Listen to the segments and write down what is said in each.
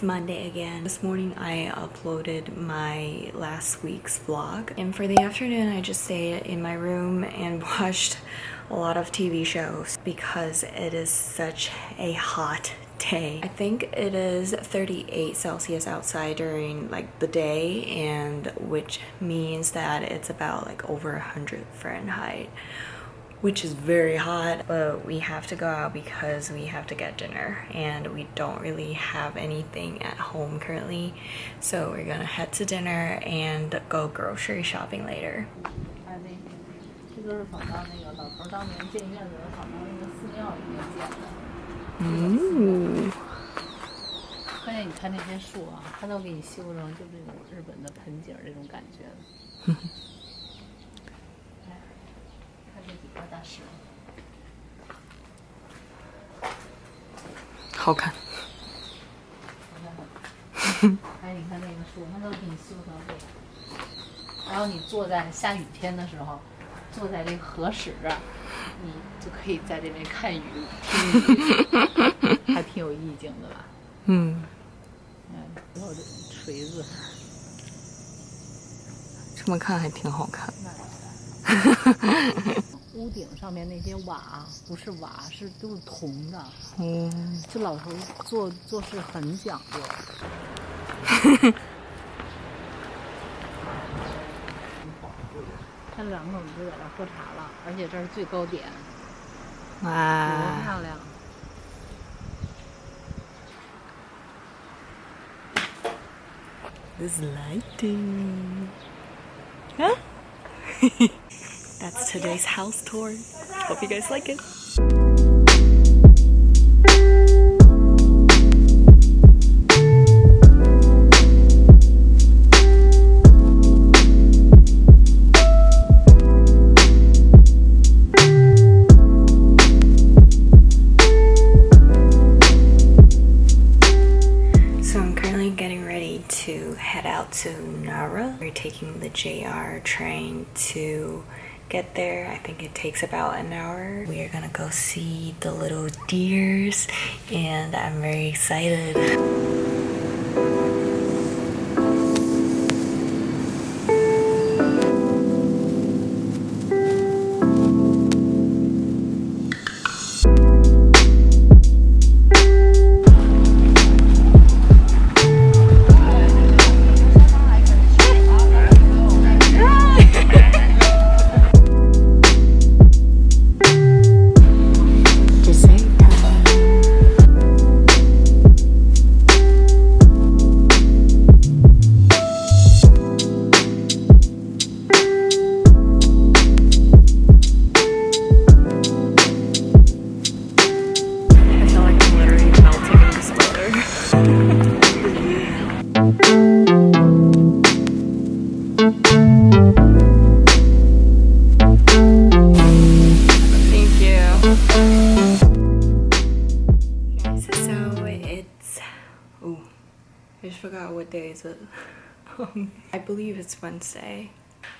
It's Monday again. This morning I uploaded my last week's vlog, and for the afternoon I just stayed in my room and watched a lot of TV shows because it is such a hot day. I think it is 38 Celsius outside during like the day, and which means that it's about like over 100 Fahrenheit, which is very hot. But we have to go out because we have to get dinner, and we don't really have anything at home currently, so we're gonna head to dinner and go grocery shopping later. 这都是仿到那个老头当年建院子，仿到那个寺庙里面建的。关键你看那些树啊，它都给你修成就这种日本的盆景这种感觉的。看这几块大石，好看。哎，你看那个树，它都给你修成这样。然后你坐在下雨天的时候，坐在这个河石这儿，你就可以在这边看雨、听雨，还挺有意境的吧？嗯。然后这锤子，这么看还挺好看。屋顶上面那些瓦不是瓦，都是铜的。这老头做事很讲究。看两口子就在这喝茶了，而且这是最高点。哇，多漂亮！This lighting. Huh? That's today's house tour. Hope you guys like it. To head out to Nara. We're taking the JR train to get there. I think it takes about an hour. We are gonna go see the little deers, and I'm very excited. I just forgot what day is it. I believe it's Wednesday.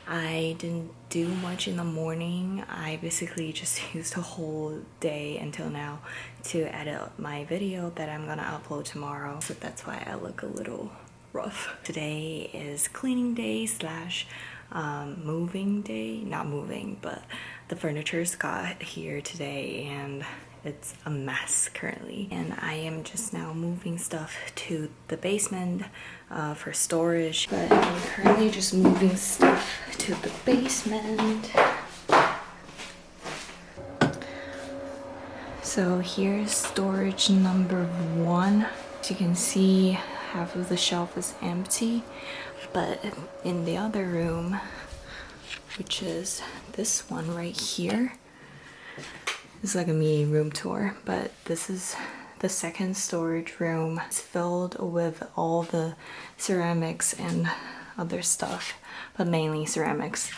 I didn't do much in the morning. I basically just used the whole day until now to edit my video that I'm gonna upload tomorrow. So that's why I look a little rough. Today is cleaning day slash moving day. Not moving, but the furniture's got here today and it's a mess currently, and I am just now moving stuff to the basement for storage. But I'm currently just moving stuff to the basement. So here's storage number 1. As you can see, half of the shelf is empty, but in the other room, which is this one right here, it's like a mini room tour, but this is the second storage room. It's filled with all the ceramics and other stuff, but mainly ceramics.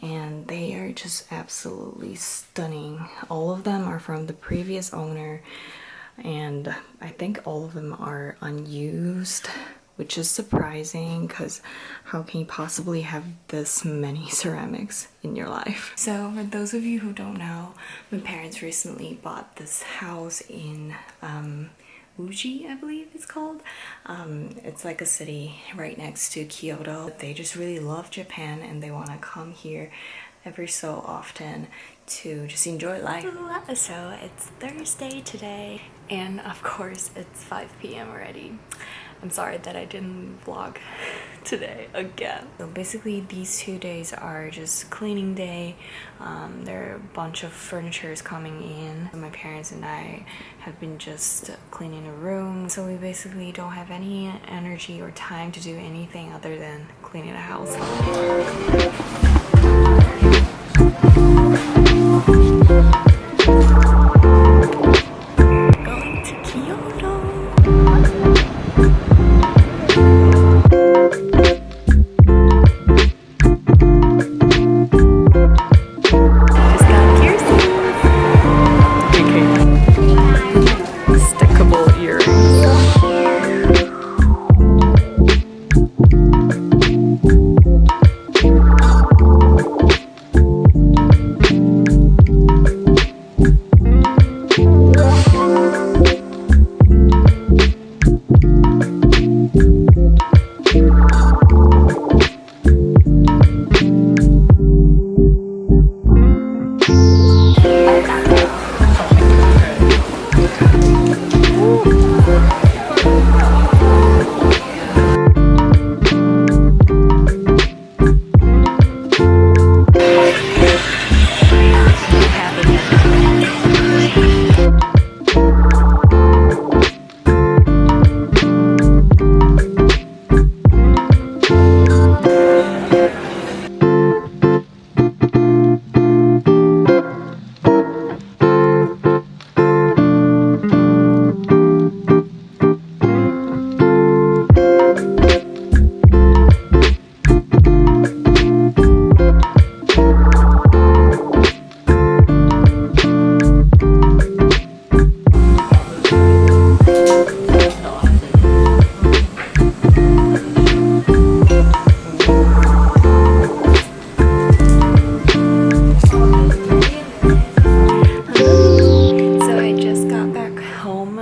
And they are just absolutely stunning. All of them are from the previous owner, and I think all of them are unused, which is surprising because how can you possibly have this many ceramics in your life? So for those of you who don't know, my parents recently bought this house in Uji, I believe it's called. It's like a city right next to Kyoto. They just really love Japan and they want to come here every so often to just enjoy life. So it's Thursday today, and of course it's 5 p.m. already. I'm sorry that I didn't vlog today again. So basically these 2 days are just cleaning day. There are a bunch of furniture is coming in. My parents and I have been just cleaning a room. So we basically don't have any energy or time to do anything other than cleaning the house. Going to Kyoto.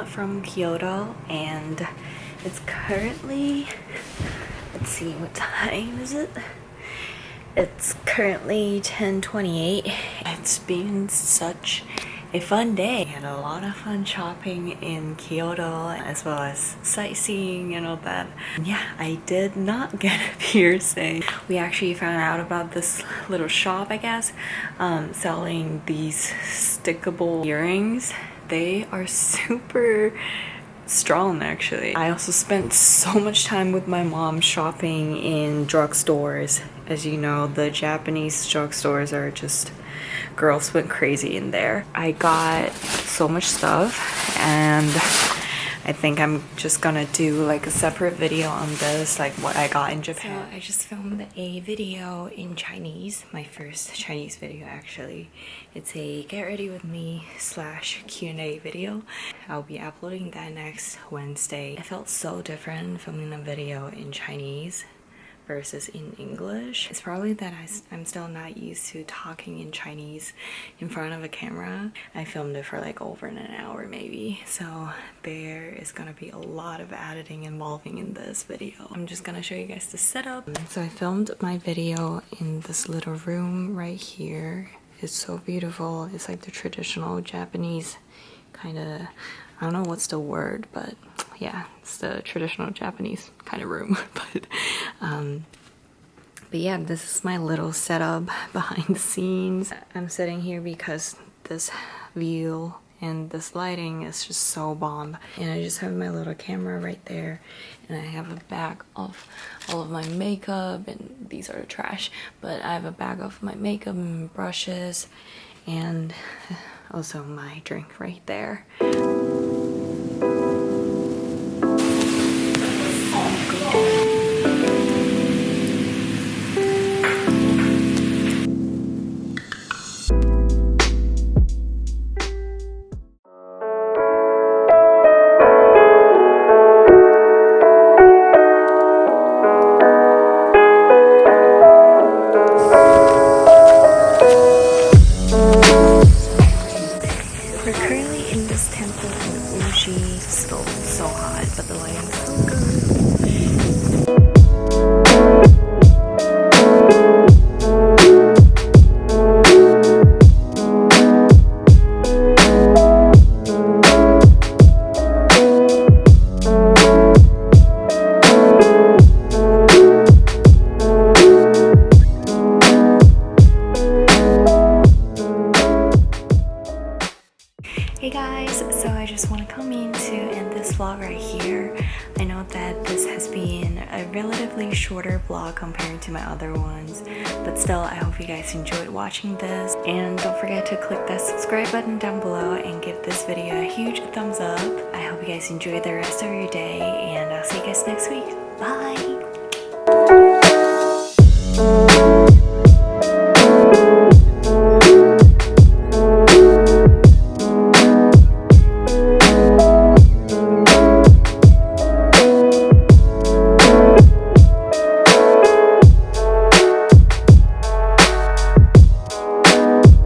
From Kyoto, and it's currently, let's see, what time is it? It's currently 10:28. It's been such a fun day. I had a lot of fun shopping in Kyoto as well as sightseeing and all that. Yeah, I did not get a piercing. We actually found out about this little shop, I guess, selling these stickable earrings. They are super strong actually. I also spent so much time with my mom shopping in drugstores. As you know, the Japanese drugstores are just, girls went crazy in there. I got so much stuff, and I think I'm just gonna do like a separate video on this, like what I got in Japan. So I just filmed a video in Chinese, my first Chinese video actually. It's a get ready with me / Q&A video. I'll be uploading that next Wednesday. I felt so different filming a video in Chinese versus in English. It's probably that I'm still not used to talking in Chinese in front of a camera. I filmed it for like over an hour maybe, so there is gonna be a lot of editing involving in this video. I'm just gonna show you guys the setup. So I filmed my video in this little room right here. It's so beautiful. It's like the traditional Japanese kind of, I don't know what's the word, but yeah, it's the traditional Japanese kind of room. But yeah, this is my little setup behind the scenes. I'm sitting here because this view and this lighting is just so bomb. And I just have my little camera right there, and I have a bag of all of my makeup, and these are the trash, but I have a bag of my makeup and brushes, and also my drink right there. We're currently in this temple guys, so I just want to come in to end this vlog right here. I know that this has been a relatively shorter vlog compared to my other ones, but still I hope you guys enjoyed watching this, and don't forget to click that subscribe button down below and give this video a huge thumbs up. I hope you guys enjoy the rest of your day, and I'll see you guys next week. Bye!